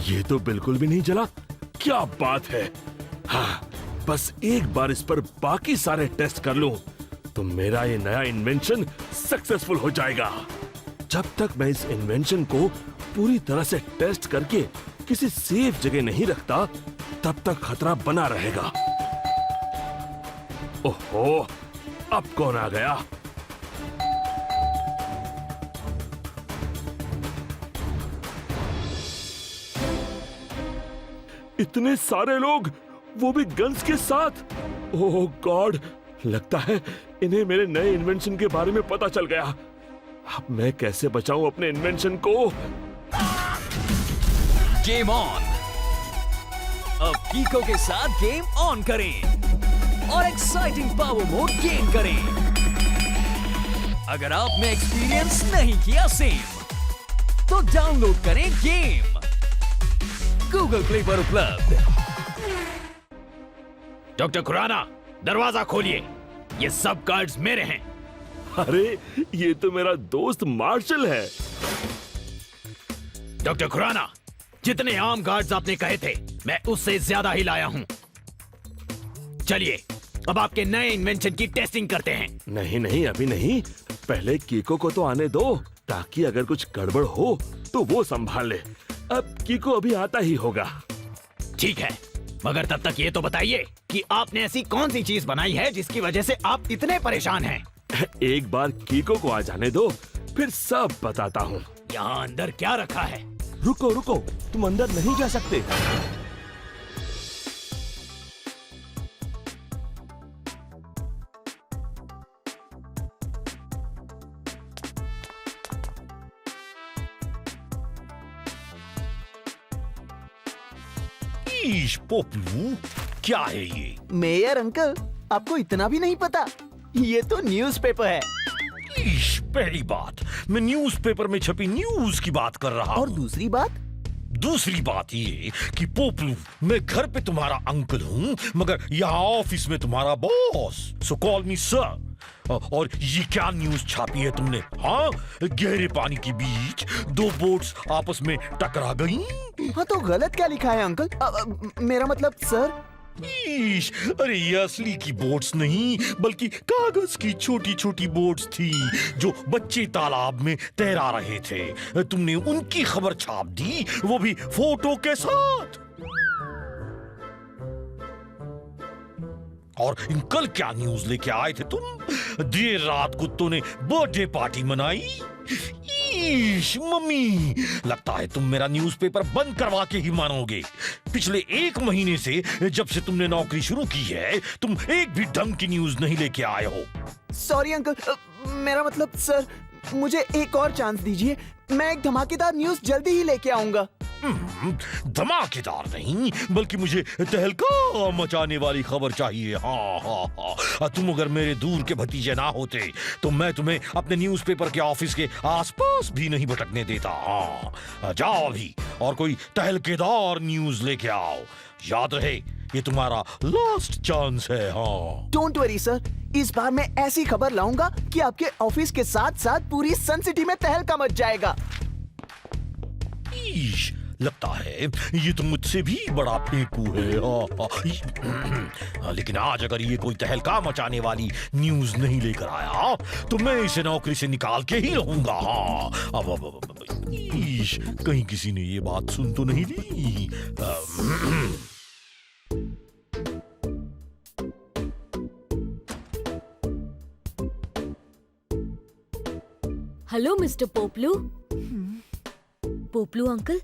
ये तो बिल्कुल भी नहीं जला। क्या बात है। हाँ, बस एक बार इस पर बाकी सारे टेस्ट कर लूं तो मेरा ये नया इन्वेंशन सक्सेसफुल हो जाएगा। जब तक मैं इस इन्वेंशन को पूरी तरह से टेस्ट करके किसी सेफ जगह नहीं रखता, तब तक खतरा बना रहेगा। ओहो, अब कौन आ गया? इतने सारे लोग, वो भी गन्स के साथ। ओह गॉड, लगता है इन्हें मेरे नए इन्वेंशन के बारे में पता चल गया। अब मैं कैसे बचाऊं अपने इन्वेंशन को? Game on. अब कीको के साथ गेम ऑन करें और एक्साइटिंग पावर मोड गेन करें। अगर आपने एक्सपीरियंस नहीं किया सेम, तो डाउनलोड करें गेम गूगल प्ले पर उपलब्ध। डॉक्टर खुराना, दरवाजा खोलिए। ये सब कार्ड्स मेरे हैं। अरे, ये तो मेरा दोस्त मार्शल है। डॉक्टर खुराना, जितने आम कार्ड्स आपने कहे थे, मैं उससे ज्यादा ही लाया हूं। चलिए, अब आपके नए इन्वेंशन की टेस्टिंग करते हैं। नहीं नहीं, अभी नहीं। पहले कीको को तो आने दो, ताकि अगर कुछ गड़बड़ हो तो वो संभाल ले। अब कीको अभी आता ही होगा। ठीक है, मगर तब तक ये तो बताइए कि आपने ऐसी कौन सी चीज बनाई है जिसकी वजह से आप इतने परेशान हैं? एक बार कीको को आ जाने दो, फिर सब बताता हूँ। यहाँ अंदर क्या रखा है? रुको रुको, तुम अंदर नहीं जा सकते। पोपलू, क्या है ये? मेयर अंकल, आपको इतना भी नहीं पता? ये तो न्यूज़पेपर है। पहली बात, मैं न्यूज़पेपर में छपी न्यूज की बात कर रहा और हूँ। दूसरी बात? दूसरी बात ये कि पोपलू, मैं घर पे तुम्हारा अंकल हूँ, मगर यहाँ ऑफिस में तुम्हारा बॉस। सो कॉल मी सर। और ये क्या न्यूज छापी है तुमने? हाँ, गहरे पानी के बीच दो बोट्स आपस में टकरा गई। हाँ, तो गलत क्या लिखा है अंकल? मेरा मतलब सर। अरे ये असली की बोट्स नहीं, बल्कि कागज की छोटी छोटी बोट्स थी जो बच्चे तालाब में तैरा रहे थे। तुमने उनकी खबर छाप दी, वो भी फोटो के साथ। और कल क्या न्यूज लेके आए थे तुम? देर रात कुत्तों ने बर्थडे पार्टी मनाई। मम्मी, लगता है तुम मेरा न्यूज़पेपर बंद करवा के ही मानोगे। पिछले 1 महीने से जब से तुमने नौकरी शुरू की है, तुम एक भी ढंग की न्यूज नहीं लेके आए हो। सॉरी अंकल, मेरा मतलब सर, मुझे एक और चांस दीजिए। मैं एक धमाकेदार न्यूज़ जल्दी ही लेके आऊंगा। धमाकेदार नहीं, बल्कि मुझे तहलका मचाने वाली खबर चाहिए। हाँ हाँ हाँ, तुम अगर मेरे दूर के भतीजे ना होते तो मैं तुम्हें अपने न्यूज़पेपर के ऑफिस के आसपास भी नहीं भटकने देता। हाँ, जाओ अभी और कोई तहलकेदार न्यूज लेके आओ। याद रहे, ये तुम्हारा लास्ट चांस है। हाँ, डोंट वरी सर, इस बार मैं ऐसी खबर लाऊंगा कि आपके ऑफिस के साथ साथ पूरी सन सिटी में तहलका मच जाएगा। लगता है ये तो मुझसे भी बड़ा फेंकू है। लेकिन आज अगर ये कोई तहलका मचाने वाली न्यूज नहीं लेकर आया तो मैं इसे नौकरी से निकाल के ही रहूंगा। अब कहीं किसी ने ये बात सुन तो नहीं ली? Hello mister Poplu. Poplu uncle,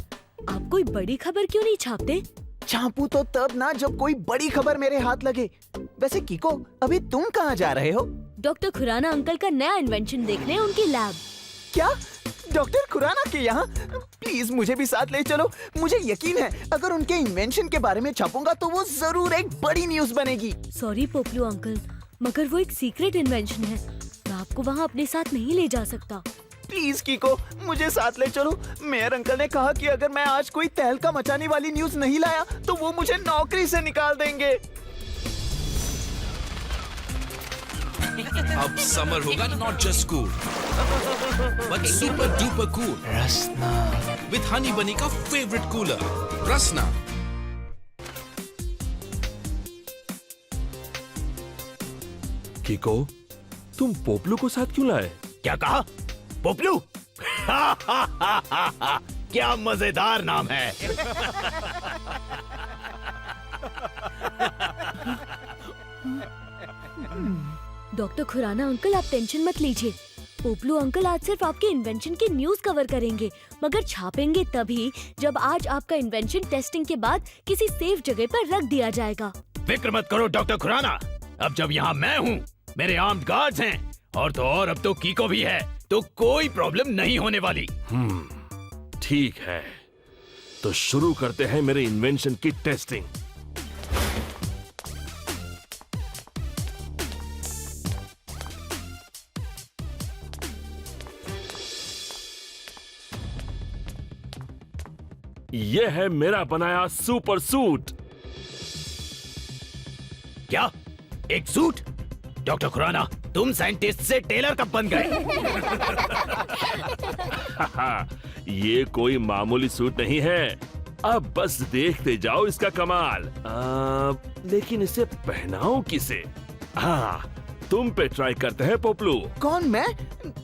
आप कोई बड़ी खबर क्यों नहीं छापते? छापू तो तब ना जब कोई बड़ी खबर मेरे हाथ लगे। वैसे कीको, अभी तुम कहाँ जा रहे हो? डॉक्टर खुराना अंकल का नया इन्वेंशन देखने उनकी लैब। क्या? डॉक्टर खुराना के यहाँ? प्लीज मुझे भी साथ ले चलो। मुझे यकीन है अगर उनके इन्वेंशन के बारे में छापूंगा तो वो जरूर एक बड़ी न्यूज बनेगी। सॉरी पोपलू अंकल, मगर वो एक सीक्रेट इन्वेंशन है। मैं आपको वहाँ अपने साथ नहीं ले जा सकता। प्लीज कीको, मुझे साथ ले चलो। मेयर अंकल ने कहा कि अगर मैं आज कोई तहलका मचाने वाली न्यूज नहीं लाया तो वो मुझे नौकरी से निकाल देंगे। अब समर होगा, not just school. but super duper cool. Rasna With Honey Bunny का favorite cooler, Rasna. किको, तुम पोपलू को साथ क्यों लाए? क्या कहा? पोपलू? क्या मजेदार नाम है। डॉक्टर खुराना अंकल, आप टेंशन मत लीजिए। पोपलू अंकल आज सिर्फ आपके इन्वेंशन की न्यूज कवर करेंगे, मगर छापेंगे तभी जब आज आपका इन्वेंशन टेस्टिंग के बाद किसी सेफ जगह पर रख दिया जाएगा। फिक्र मत करो डॉक्टर खुराना, अब जब यहाँ मैं हूँ, मेरे आर्म्ड गार्ड्स हैं, और तो और अब तो कीको भी है, तो कोई प्रॉब्लम नहीं होने वाली। ठीक है, तो शुरू करते हैं मेरे इन्वेंशन की टेस्टिंग। यह है मेरा बनाया सुपर सूट। क्या? एक सूट? डॉक्टर खुराना, तुम साइंटिस्ट से टेलर कब बन गए? ये कोई मामूली सूट नहीं है, अब बस देखते जाओ इसका कमाल। लेकिन इसे पहनाओ किसे? हाँ, तुम पे ट्राई करते हैं पोपलू। कौन, मैं?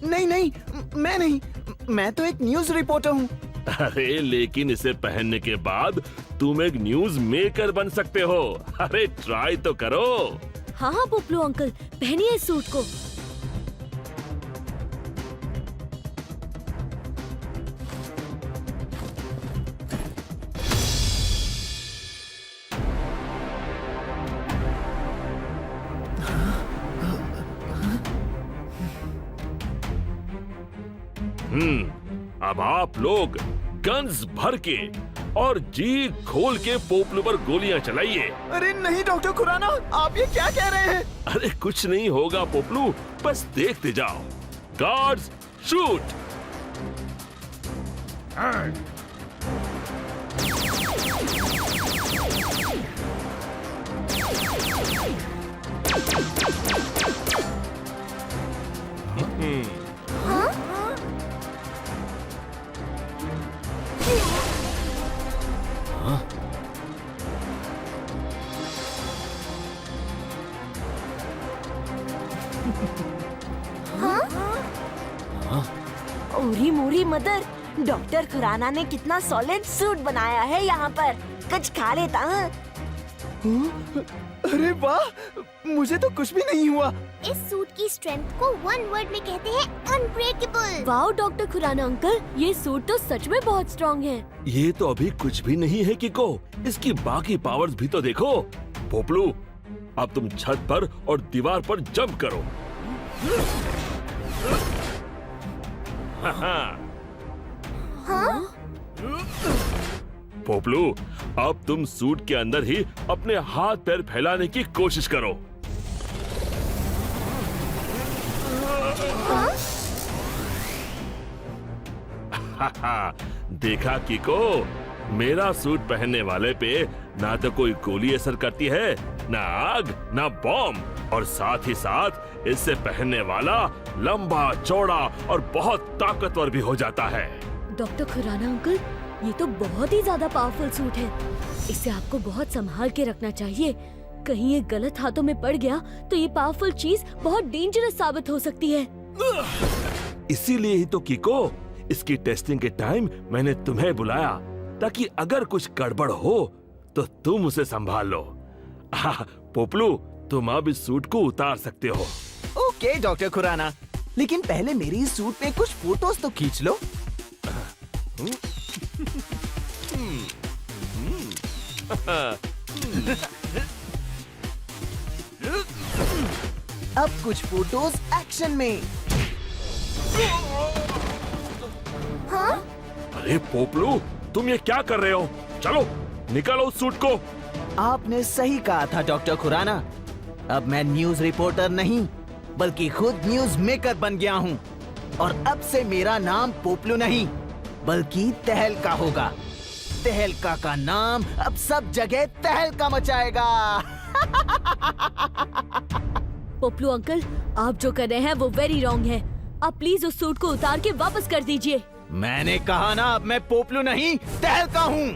नहीं नहीं, मैं नहीं, मैं तो एक न्यूज रिपोर्टर हूँ। अरे लेकिन इसे पहनने के बाद तुम एक न्यूज मेकर बन सकते हो। अरे ट्राई तो करो। हाँ हाँ पोपलू अंकल, पहनिए इस सूट को। अब आप लोग गन्स भर के और जी खोल के पोपलू पर गोलियां चलाइए। अरे नहीं डॉक्टर खुराना, आप ये क्या कह रहे हैं? अरे कुछ नहीं होगा पोपलू, बस देखते जाओ। Guards shoot. ओरी मोरी मदर, डॉक्टर खुराना ने कितना सॉलिड सूट बनाया है यहाँ पर। कुछ खा लेता हूँ। अरे वाह, मुझे तो कुछ भी नहीं हुआ। इस सूट की स्ट्रेंथ को वन वर्ड में कहते हैं unbreakable. Wow doctor Khurana uncle, ये सूट तो सच में बहुत स्ट्रॉन्ग है। ये तो अभी कुछ भी नहीं है किको, इसकी बाकी पावर्स भी तो देखो। पोपलू, अब तुम छत पर और दीवार पर जंप करो। पोपलू, अब तुम सूट के अंदर ही अपने हाथ पैर फैलाने की कोशिश करो। देखा किको, मेरा सूट पहनने वाले पे ना तो कोई गोली असर करती है, ना आग, ना बॉम्ब, और साथ ही साथ इससे पहनने वाला लंबा चौड़ा और बहुत ताकतवर भी हो जाता है। डॉक्टर खुराना अंकल, ये तो बहुत ही ज्यादा पावरफुल सूट है। इसे आपको बहुत संभाल के रखना चाहिए। कहीं ये गलत हाथों में पड़ गया तो ये पावरफुल चीज बहुत डेंजरस साबित हो सकती है। इसीलिए ही तो किको, इसकी टेस्टिंग के टाइम मैंने तुम्हें बुलाया, ताकि अगर कुछ गड़बड़ हो तो तुम उसे संभाल लो। पोपलू, तुम अब इस सूट को उतार सकते हो। ओके डॉक्टर खुराना, लेकिन पहले मेरी इस सूट में कुछ फोटोज तो खींच लो। अब कुछ फोटोज एक्शन में। अरे पोपलू, तुम ये क्या कर रहे हो? चलो निकालो उस सूट को। आपने सही कहा था डॉक्टर खुराना, अब मैं न्यूज रिपोर्टर नहीं बल्कि खुद न्यूज मेकर बन गया हूँ। और अब से मेरा नाम पोपलू नहीं बल्कि तहलका होगा। तहलका का नाम अब सब जगह तहलका मचाएगा। पोपलू अंकल, आप जो कर रहे हैं वो वेरी रॉन्ग है। आप प्लीज उस सूट को उतार के वापस कर दीजिए। मैंने कहा ना, अब मैं पोपलू नहीं तहलका हूँ।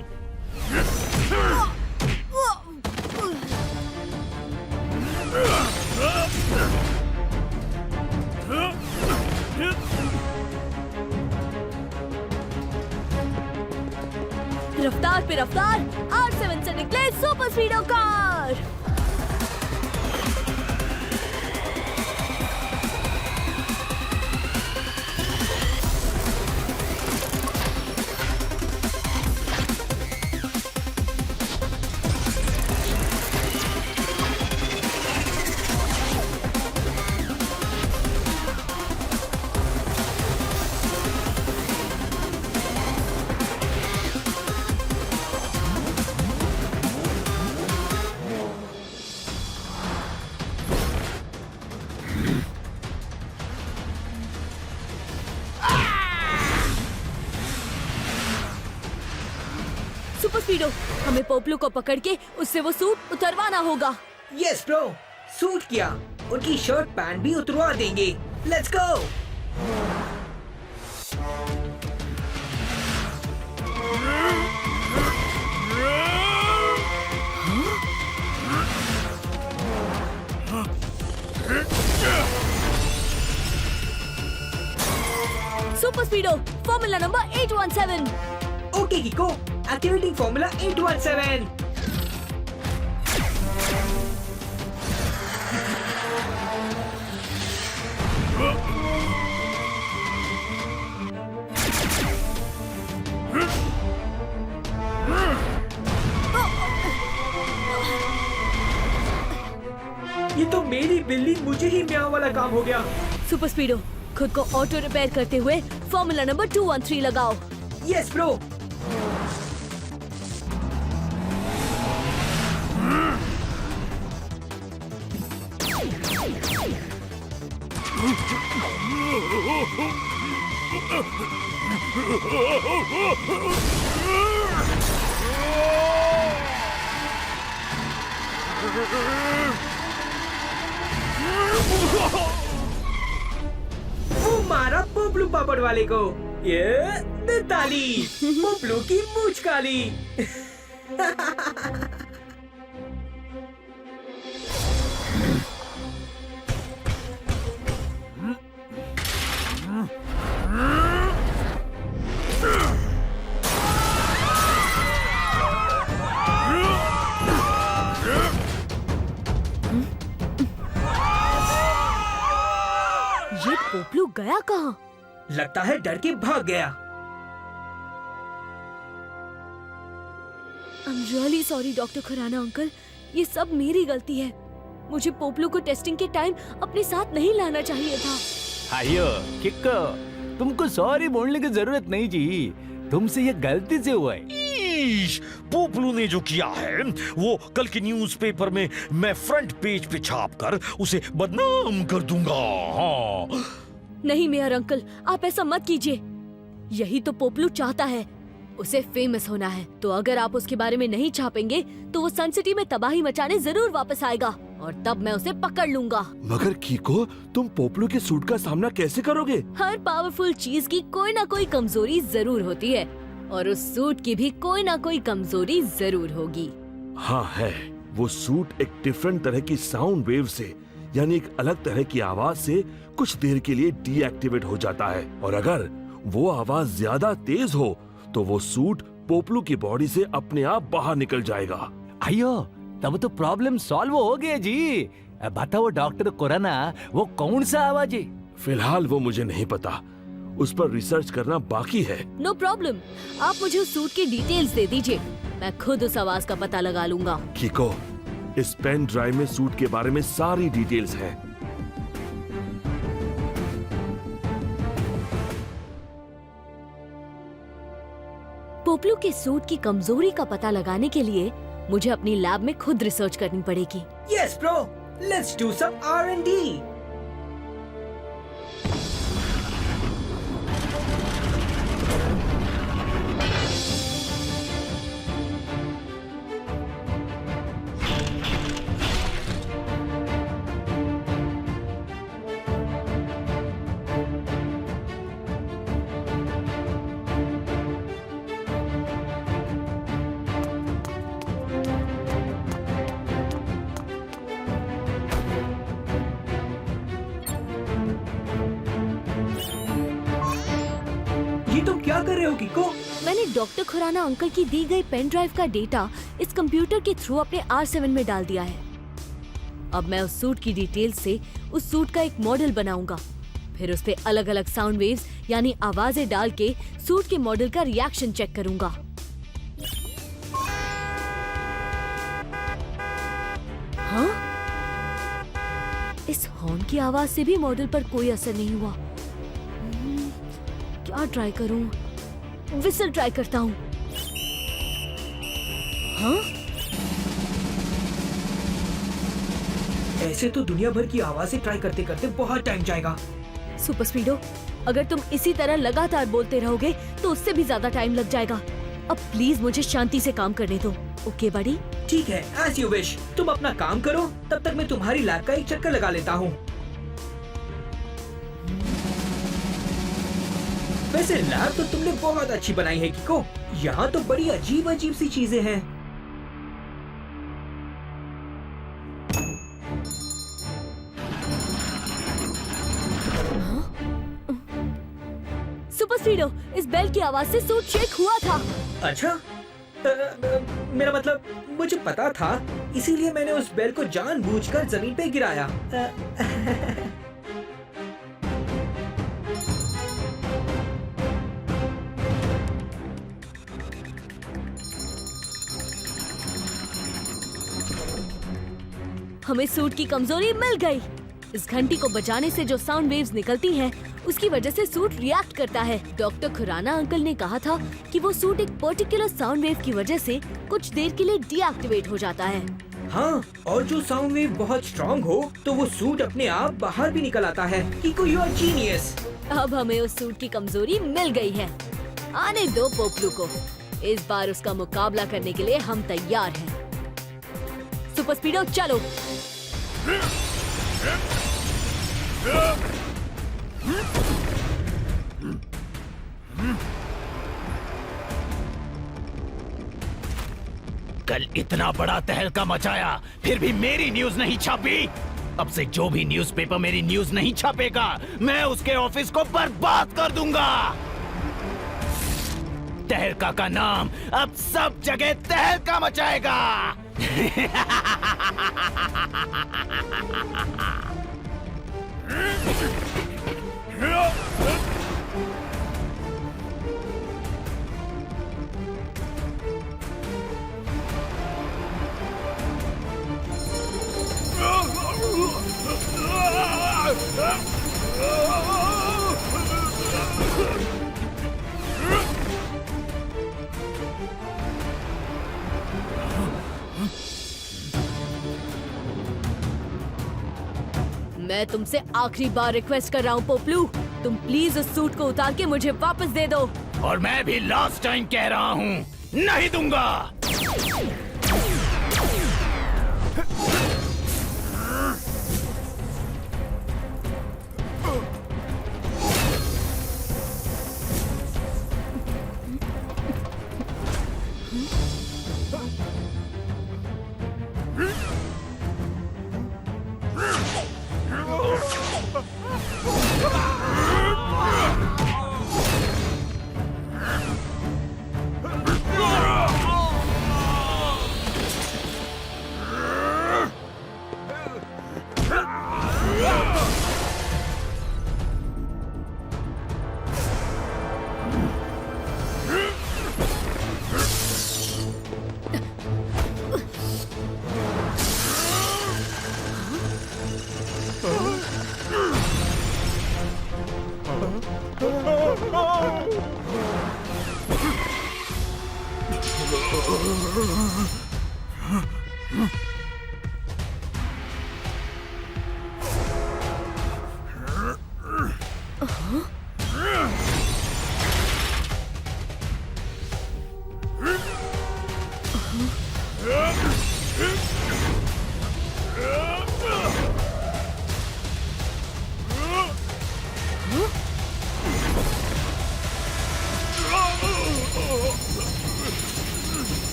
रफ्तार पे रफ्तार, R7 से निकले सुपर स्पीडो कार। सुपर स्पीडो, हमें पोपलू को पकड़ के उससे वो सूट उतरवाना होगा। यस ब्रो, सूट किया, उनकी शर्ट पैंट भी उतरवा देंगे। Let's go. Super speedo, formula number 817। Okay Kiko, activating formula 817। ये तो मेरी बिल्ली मुझे ही म्याऊं वाला काम हो गया। सुपर स्पीडो, खुद को ऑटो रिपेयर करते हुए फॉर्मूला नंबर 213 लगाओ। Yes bro. वो मारा पोपलू पापड़ वाले को। ये दे ताली, पोपलू की मूंछ काली। ये पोपलू गया कहाँ? लगता है डर के भाग गया। I'm really sorry doctor Khurana uncle, ये सब मेरी गलती है। मुझे पोपलू को टेस्टिंग के टाइम अपने साथ नहीं लाना चाहिए था। आयो किक्को, तुमको सॉरी बोलने की जरूरत नहीं जी, तुमसे ये गलती से हुआ है। ईश, पोपलू ने जो किया है वो कल के न्यूज़पेपर में मैं फ्रंट पेज पे छाप कर उसे बदनाम कर दूंगा। हाँ। नहीं मेयर अंकल, आप ऐसा मत कीजिए। यही तो पोपलू चाहता है, उसे फेमस होना है। तो अगर आप उसके बारे में नहीं छापेंगे तो वो सन सिटी में तबाही मचाने जरूर वापस आएगा और तब मैं उसे पकड़ लूंगा। मगर कीको, तुम पोपलू के सूट का सामना कैसे करोगे? हर पावरफुल चीज की कोई ना कोई कमजोरी जरूर होती है और उस सूट की भी कोई ना कोई कमजोरी जरूर होगी। हाँ है, वो सूट एक डिफरेंट तरह की साउंड वेव से, यानी एक अलग तरह की आवाज से कुछ देर के लिए डीएक्टिवेट हो जाता है और अगर वो आवाज ज्यादा तेज हो तो वो सूट पोपलू की बॉडी से अपने आप बाहर निकल जाएगा। अयो, तब तो प्रॉब्लम सॉल्व हो गया जी। बताओ डॉक्टर खुराना, वो कौन सा आवाज है? फिलहाल वो मुझे नहीं पता, उस पर रिसर्च करना बाकी है। नो प्रॉब्लम, आप मुझे उस सूट की डिटेल्स दे दीजिए, मैं खुद उस आवाज का पता लगा लूंगा। कीको, इस पेन ड्राइव में सूट के बारे में सारी डिटेल्स हैं। पोपलू के सूट की कमजोरी का पता लगाने के लिए मुझे अपनी लैब में खुद रिसर्च करनी पड़ेगी। Yes bro, let's do some R&D। ये तुम क्या कर रहे हो किको? मैंने डॉक्टर खुराना अंकल की दी गई पेन ड्राइव का डेटा इस कंप्यूटर के थ्रू अपने R7 में डाल दिया है। अब मैं उस सूट की डिटेल से उस सूट का एक मॉडल बनाऊंगा, फिर उस पे अलग अलग साउंड वेव्स यानी आवाजें डाल के सूट के मॉडल का रिएक्शन चेक करूंगा। हाँ? इस हॉर्न की आवाज से भी मॉडल पर कोई असर नहीं हुआ। क्या ट्राई करूं? विसल ट्राई करता हूँ। हाँ? ऐसे तो दुनिया भर की आवाजें ट्राई करते करते बहुत टाइम जाएगा। सुपर स्पीडो, अगर तुम इसी तरह लगातार बोलते रहोगे तो उससे भी ज्यादा टाइम लग जाएगा। अब प्लीज मुझे शांति से काम करने दो, ओके बड़ी? ठीक है, एज यू विश। तुम अपना काम करो, तब तक मैं तुम्हारी लैब का एक चक्कर लगा लेता हूँ। वैसे लैब तो तुमने बहुत अच्छी बनाई है किको। यहाँ तो बड़ी अजीब अजीब सी चीजें हैं। सुपर स्पीडो, इस बेल की आवाज से सूट शेक हुआ था। अच्छा, मेरा मतलब मुझे पता था, इसीलिए मैंने उस बेल को जानबूझकर जमीन पे गिराया। हमें सूट की कमजोरी मिल गई। इस घंटी को बजाने से जो साउंड वेव्स निकलती हैं, उसकी वजह से सूट रिएक्ट करता है। डॉक्टर खुराना अंकल ने कहा था कि वो सूट एक पर्टिकुलर साउंड वेव की वजह से कुछ देर के लिए डीएक्टिवेट हो जाता है। हाँ, और जो साउंड वेव बहुत स्ट्रॉन्ग हो तो वो सूट अपने आप बाहर भी निकल आता है। किको, यू आर जीनियस। अब हमें उस सूट की कमजोरी मिल गई है। आने दो पोपलू को, इस बार उसका मुकाबला करने के लिए हम तैयार हैं। सुपर स्पीडो, चलो। कल इतना बड़ा तहलका मचाया, फिर भी मेरी न्यूज नहीं छापी। अब से जो भी न्यूज़पेपर मेरी न्यूज नहीं छापेगा, मैं उसके ऑफिस को बर्बाद कर दूंगा। तहलका का नाम अब सब जगह तहलका मचाएगा। मैं तुमसे आखिरी बार रिक्वेस्ट कर रहा हूँ पोपलू, तुम प्लीज उस सूट को उतार के मुझे वापस दे दो। और मैं भी लास्ट टाइम कह रहा हूँ, नहीं दूंगा।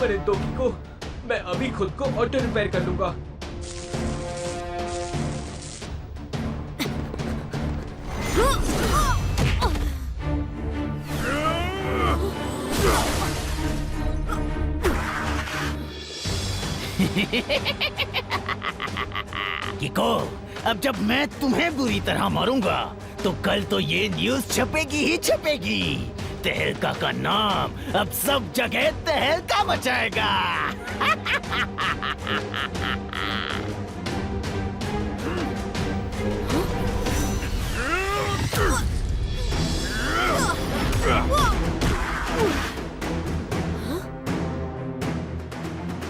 मिनट दो कीको, मैं अभी खुद को ऑटो रिपेयर कर लूंगा। किको, अब जब मैं तुम्हें बुरी तरह मारूंगा तो कल तो ये न्यूज़ छपेगी ही छपेगी। तहलका का नाम अब सब जगह तहलका मचाएगा।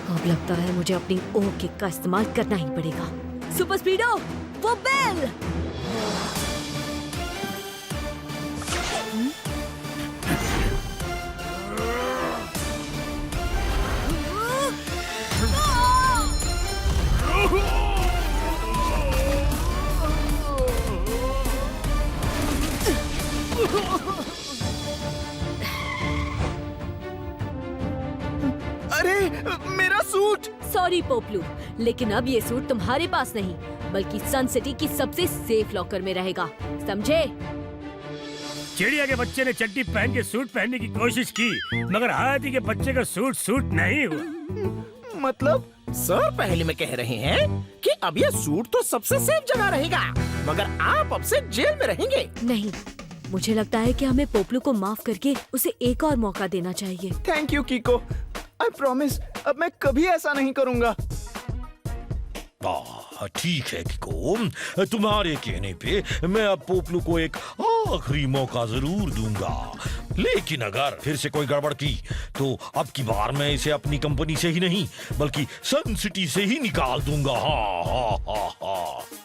अब लगता है मुझे अपनी ओ किक का इस्तेमाल करना ही पड़ेगा। सुपर स्पीडो, वो बेल! अरे मेरा सूट! सॉरी पोपलू, लेकिन अब ये सूट तुम्हारे पास नहीं बल्कि सन सिटी की सबसे सेफ लॉकर में रहेगा, समझे? चिड़िया के बच्चे ने चड्डी पहन के सूट पहनने की कोशिश की, मगर हाथी के बच्चे का सूट नहीं हुआ। मतलब सर पहले में कह रहे हैं कि अब ये सूट तो सबसे सेफ जगह रहेगा, मगर आप अब से जेल में रहेंगे। नहीं, मुझे लगता है कि हमें पोपलू को माफ करके उसे एक और मौका देना चाहिए। थैंक यू कीको, आई प्रॉमिस अब मैं कभी ऐसा नहीं करूंगा। ठीक है किको, तुम्हारे कहने पे मैं अब पोपलू को एक आखिरी मौका जरूर दूंगा, लेकिन अगर फिर से कोई गड़बड़ की तो अब की बार मैं इसे अपनी कंपनी से ही नहीं बल्कि सन सिटी से ही निकाल दूंगा। हाँ हाँ हाँ हाँ।